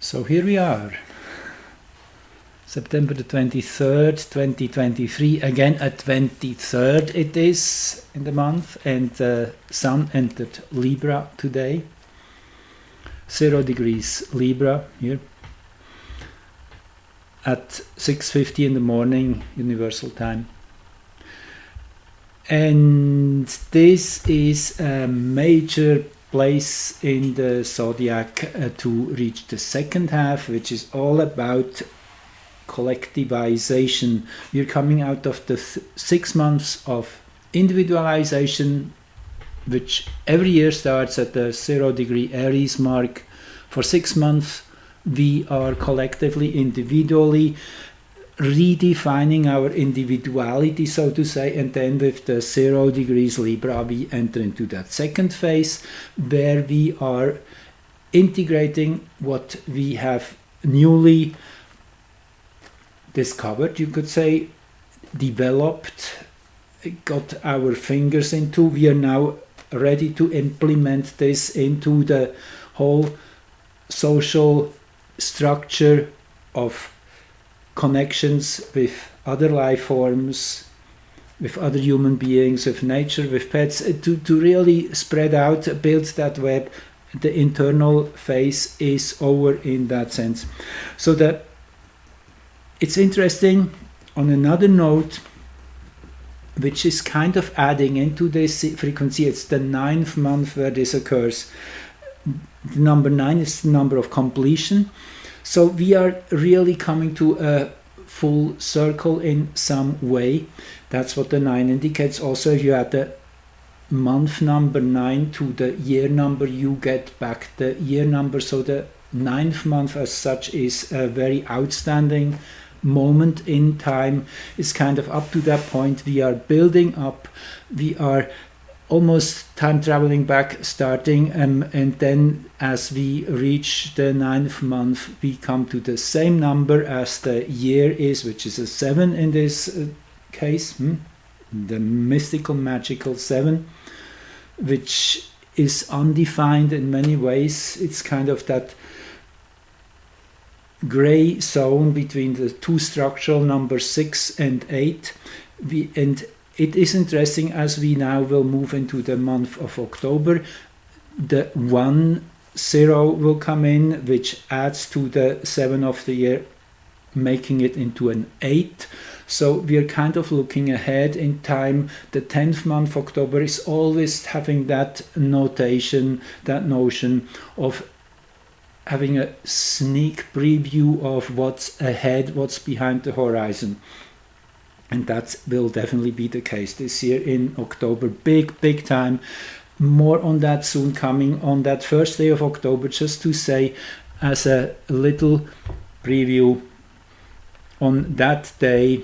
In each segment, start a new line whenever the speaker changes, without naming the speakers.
So here we are, September the 23rd, 2023, again at 23rd it is in the month, and the Sun entered Libra today, 0 degrees Libra here, at 6:50 in the morning, Universal Time. And this is a major place in the zodiac to reach the second half, which is all about collectivization. We're coming out of the 6 months of individualization, which every year starts at the 0 degree Aries mark. For 6 months we are collectively, individually redefining our individuality, so to say, and then with the 0 degrees Libra we enter into that second phase where we are integrating what we have newly discovered, you could say, developed, got our fingers into. We are now ready to implement this into the whole social structure of connections with other life forms, with other human beings, with nature, with pets, to really spread out, build that web. The internal phase is over in that sense. So that it's interesting on another note, which is kind of adding into this frequency. It's the 9th month where this occurs. The number 9 is the number of completion. So we are really coming to a full circle in some way. That's what the 9 indicates. Also, if you add the month number 9 to the year number, you get back the year number. So the 9th month as such is a very outstanding moment in time. It's kind of up to that point. We are building up. We are almost time traveling back, starting, and then as we reach the 9th month we come to the same number as the year is, which is a 7 in this case, the mystical magical 7, which is undefined in many ways. It's kind of that gray zone between the two structural numbers 6 and 8. And it is interesting, as we now will move into the month of October, the 1-0 will come in, which adds to the 7 of the year, making it into an 8. So we are kind of looking ahead in time. The 10th month, October, is always having that notation, that notion of having a sneak preview of what's ahead, what's behind the horizon. And that will definitely be the case this year in October. Big time. More on that soon, coming on that first day of October. Just to say, as a little preview, on that day,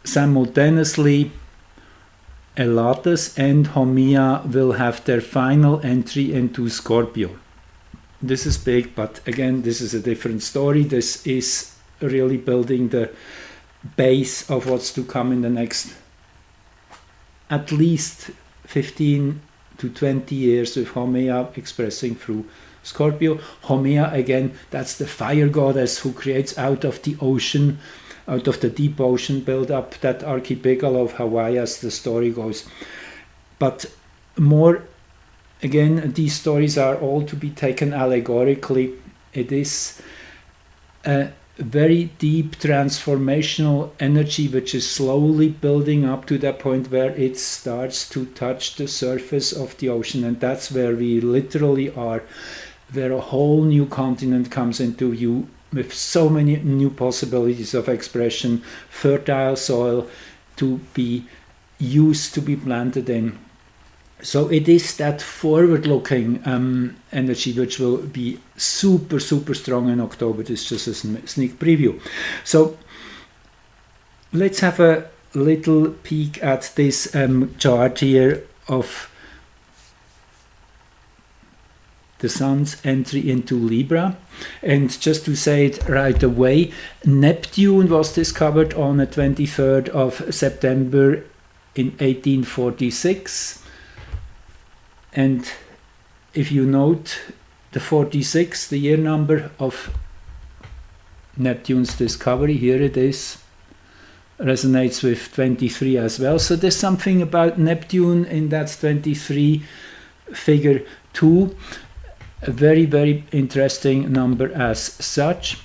simultaneously, Elates and Haumea will have their final entry into Scorpio. This is big, but again, this is a different story. This is really building the base of what's to come in the next at least 15 to 20 years, with Haumea expressing through Scorpio. Haumea, again, that's the fire goddess who creates out of the ocean, out of the deep ocean, build up that archipelago of Hawaii, as the story goes. But more, again, these stories are all to be taken allegorically. It is a very deep transformational energy which is slowly building up to that point where it starts to touch the surface of the ocean, and that's where we literally are, where a whole new continent comes into view with so many new possibilities of expression, fertile soil to be used, to be planted in. So it is that forward-looking energy which will be super strong in October. This is just a sneak preview. So let's have a little peek at this chart here of the Sun's entry into Libra. And just to say it right away, Neptune was discovered on the 23rd of September in 1846. And if you note the 46, the year number of Neptune's discovery, here it is, resonates with 23 as well. So there's something about Neptune in that 23 figure too. A very, very interesting number as such.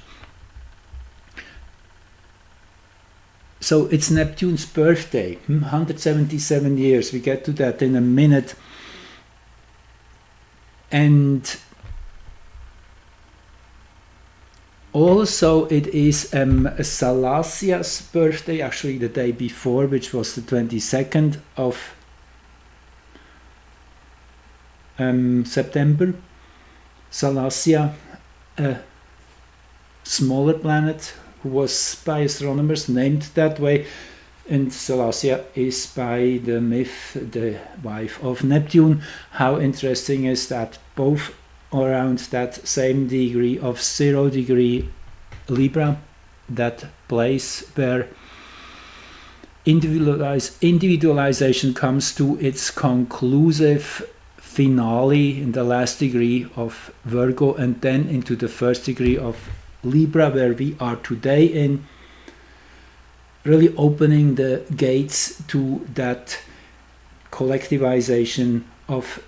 So it's Neptune's birthday, 177 years. We get to that in a minute. And also it is Salacia's birthday, actually the day before, which was the 22nd of September. Salacia, a smaller planet, who was by astronomers named that way, and Salacia is by the myth the wife of Neptune. How interesting is that? Both around that same degree of 0 degree Libra, that place where individualization comes to its conclusive finale in the last degree of Virgo, and then into the first degree of Libra, where we are today in, really opening the gates to that collectivization of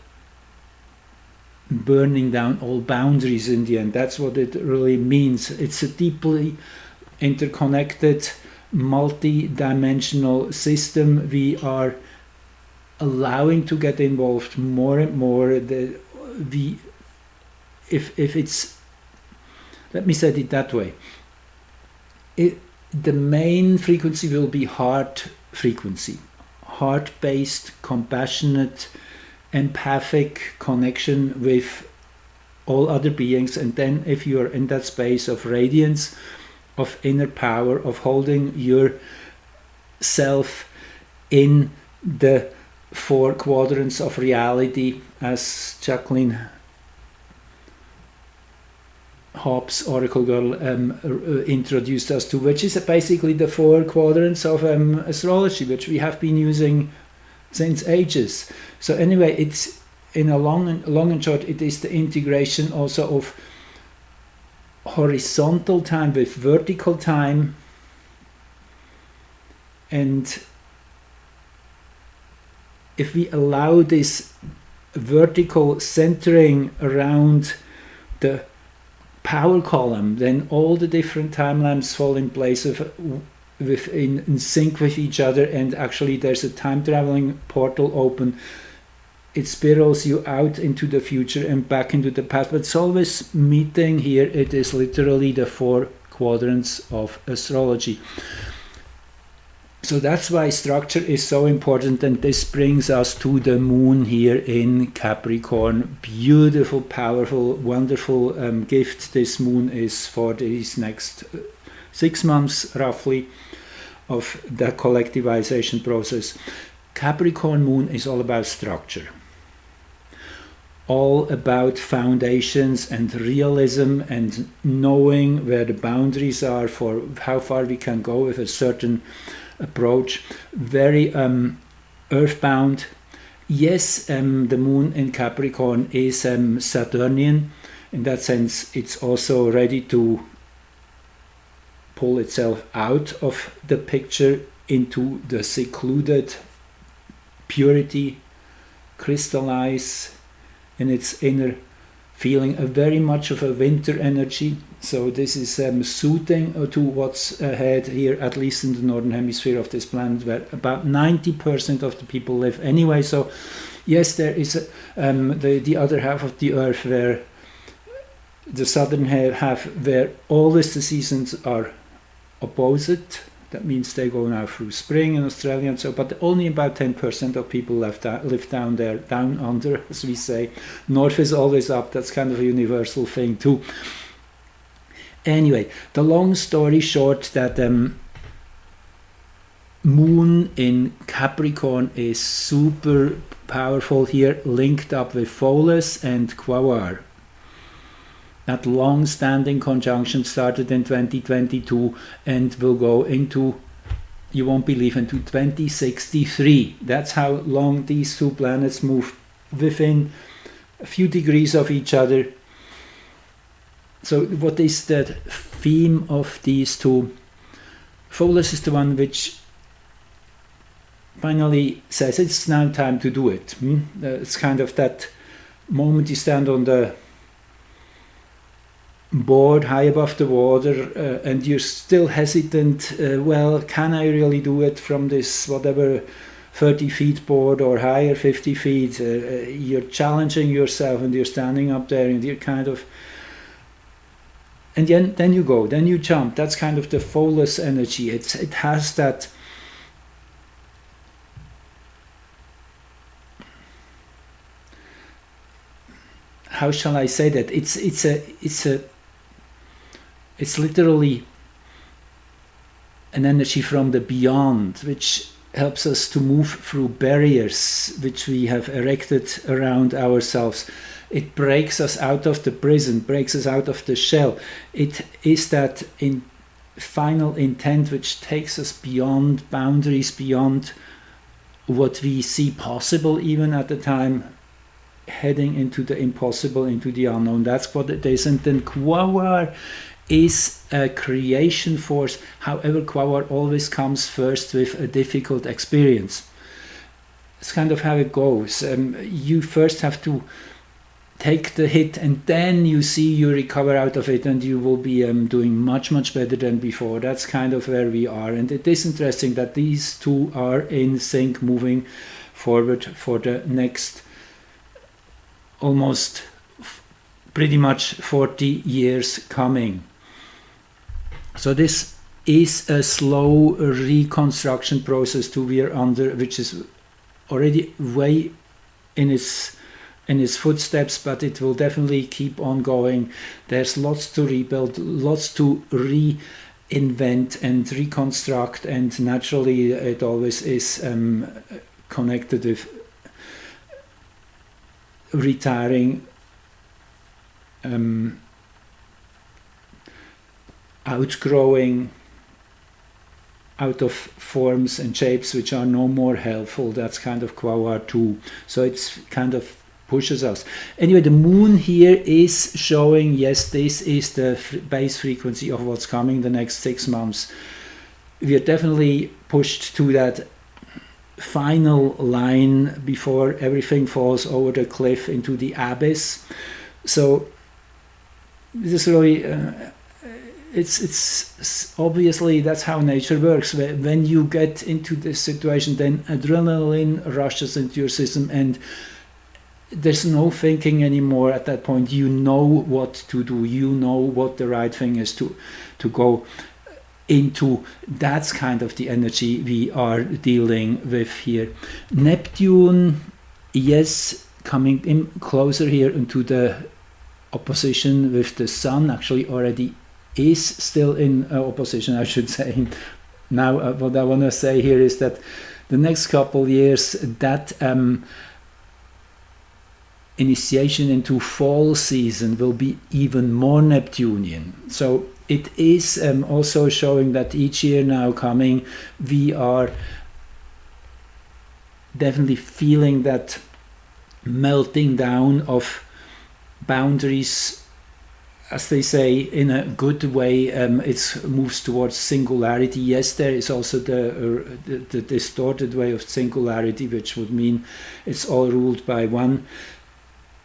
burning down all boundaries in the end. That's what it really means. It's a deeply interconnected, multi-dimensional system. We are allowing to get involved more and more. If it's, let me say it that way, the main frequency will be heart frequency, heart-based, compassionate, empathic connection with all other beings. And then if you are in that space of radiance, of inner power, of holding yourself in the 4 quadrants of reality, as Jacqueline Hobbs, Oracle Girl, introduced us to, which is basically the 4 quadrants of astrology, which we have been using since ages. So anyway, it's in a long and short, it is the integration also of horizontal time with vertical time, and if we allow this vertical centering around the power column, then all the different timelines fall in place in sync with each other, and actually there's a time traveling portal open. It spirals you out into the future and back into the past, but it's always meeting here. It is literally the 4 quadrants of astrology. So that's why structure is so important, and this brings us to the moon here in Capricorn. Beautiful, powerful, wonderful gift this moon is for these next 6 months roughly of the collectivization process. Capricorn moon is all about structure, all about foundations and realism and knowing where the boundaries are for how far we can go with a certain approach. Very earthbound. Yes, the moon in Capricorn is Saturnian. In that sense, it's also ready to pull itself out of the picture into the secluded purity, crystallize in its inner feeling, a very much of a winter energy. So this is suiting to what's ahead here, at least in the northern hemisphere of this planet, where about 90% of the people live anyway. So yes, there is the other half of the earth, where the southern half, where always the seasons are opposite. That means they go now through spring in Australia and so, but only about 10% of people live down there, down under, as we say. North is always up. That's kind of a universal thing too. Anyway, the long story short, that moon in Capricorn is super powerful here, linked up with Pholus and Quaoar. That long-standing conjunction started in 2022 and will go into, you won't believe, into 2063. That's how long these 2 planets move within a few degrees of each other. So what is the theme of these two? Pholas is the one which finally says it's now time to do it. It's kind of that moment you stand on the board high above the water and you're still hesitant. Well, can I really do it from this whatever 30 feet board or higher, 50 feet? You're challenging yourself and you're standing up there and you're kind of, and then you go, then you jump. That's kind of the Pholas energy. It has that how shall I say that? It's literally an energy from the beyond, which helps us to move through barriers which we have erected around ourselves. It breaks us out of the prison, breaks us out of the shell. It is that final intent which takes us beyond boundaries, beyond what we see possible even at the time, heading into the impossible, into the unknown. That's what it is. And then Quawar is a creation force. However, Quawar always comes first with a difficult experience. It's kind of how it goes. You first have to take the hit, and then you see you recover out of it, and you will be doing much better than before. That's kind of where we are. And it is interesting that these two are in sync, moving forward for the next almost pretty much 40 years coming. So this is a slow reconstruction process to we're under, which is already way in its footsteps, but it will definitely keep on going. There's lots to rebuild, lots to reinvent and reconstruct, and naturally it always is connected with retiring, outgrowing out of forms and shapes which are no more helpful. That's kind of Quawar too. So it's kind of pushes us. Anyway, the moon here is showing, yes, this is the base frequency of what's coming the next 6 months. We are definitely pushed to that final line before everything falls over the cliff into the abyss. So this is really it's obviously that's how nature works. When you get into this situation, then adrenaline rushes into your system, and there's no thinking anymore at that point. You know what to do, you know what the right thing is to go into. That's kind of the energy we are dealing with here. Neptune, yes, coming in closer here into the opposition with the Sun, actually already is still in opposition, I should say. Now what I want to say here is that the next couple years, that initiation into fall season will be even more Neptunian. So it is also showing that each year now coming, we are definitely feeling that melting down of boundaries, as they say, in a good way. It moves towards singularity. Yes, there is also the distorted way of singularity, which would mean it's all ruled by one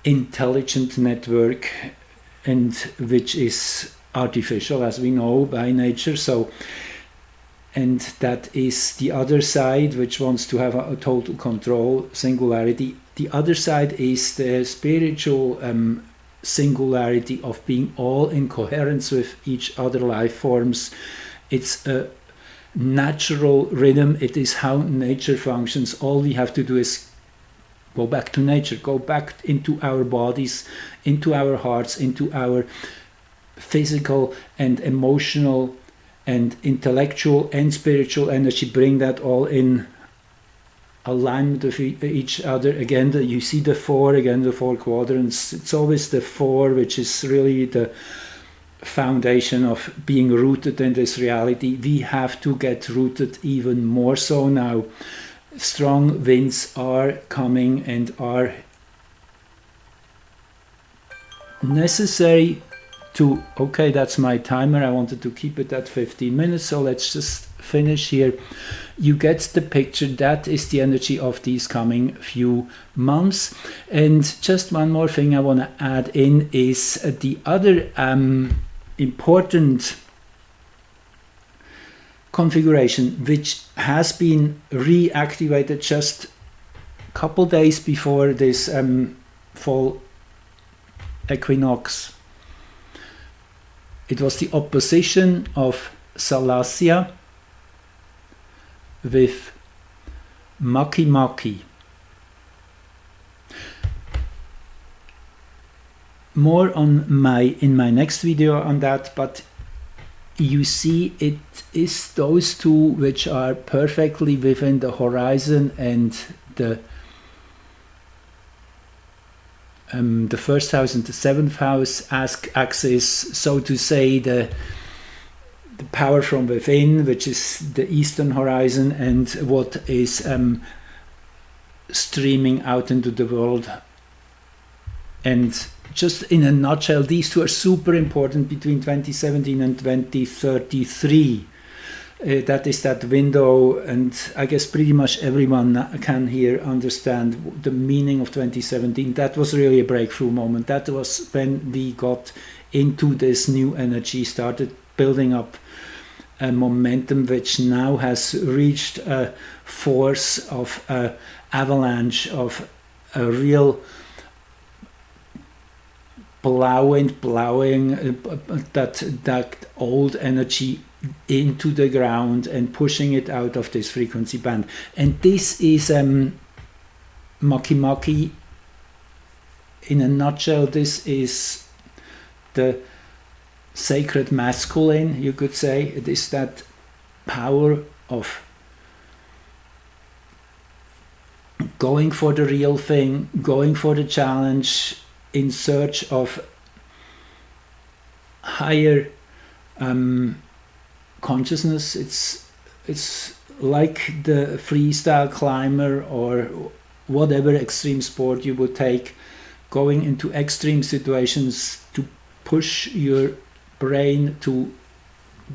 intelligent network, and which is artificial, as we know, by nature. So, and that is the other side, which wants to have a total control, singularity. The other side is the spiritual singularity of being all in coherence with each other life forms. It's a natural rhythm. It is how nature functions. All we have to do is go back to nature, go back into our bodies, into our hearts, into our physical and emotional and intellectual and spiritual energy, bring that all in alignment with each other. Again, you see the four, again, the four quadrants. It's always the four, which is really the foundation of being rooted in this reality. We have to get rooted even more so now. Strong winds are coming and are necessary to, okay, that's my timer. I wanted to keep it at 15 minutes, so let's just finish here. You get the picture. That is the energy of these coming few months. And just one more thing I want to add in is the other important configuration, which has been reactivated just a couple days before this fall equinox. It was the opposition of Salacia with Maki. More on in my next video on that, but you see it is those two which are perfectly within the horizon, and the first house and the seventh house axis, so to say, the power from within, which is the eastern horizon, and what is streaming out into the world. And just in a nutshell, these two are super important between 2017 and 2033. That is that window, and I guess pretty much everyone can here understand the meaning of 2017. That was really a breakthrough moment. That was when we got into this new energy, started building up a momentum which now has reached a force of avalanche, of a real plowing that old energy into the ground and pushing it out of this frequency band. And this is Maki in a nutshell. This is the sacred masculine, you could say. It is that power of going for the real thing, going for the challenge, in search of higher consciousness. It's like the freestyle climber or whatever extreme sport you would take, going into extreme situations to push your brain to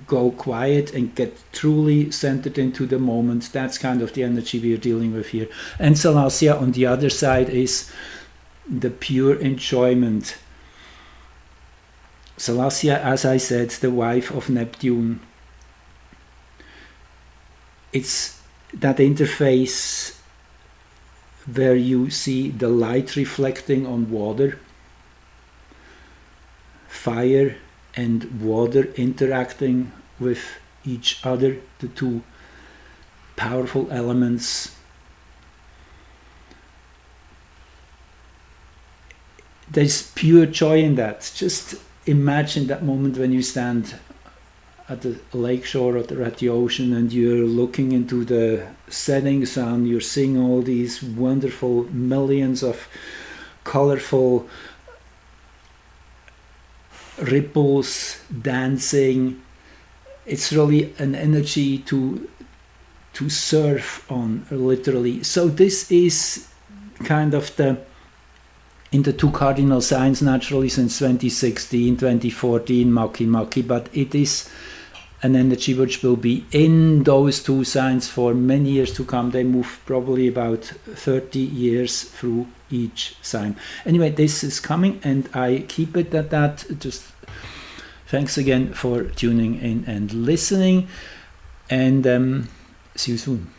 go quiet and get truly centered into the moment. That's kind of the energy we are dealing with here. And Salacia on the other side is the pure enjoyment. Salacia, as I said, the wife of Neptune. It's that interface where you see the light reflecting on water, fire and water interacting with each other, the two powerful elements. There's pure joy in that. Just imagine that moment when you stand at the lakeshore or at the ocean and you're looking into the setting sun, you're seeing all these wonderful millions of colorful ripples dancing. It's really an energy to surf on, literally. So this is kind of in the two cardinal signs naturally since 2016, 2014, Maki, but it is an energy which will be in those two signs for many years to come. They move probably about 30 years through each sign. Anyway, this is coming and I keep it at that. Just thanks again for tuning in and listening, and see you soon.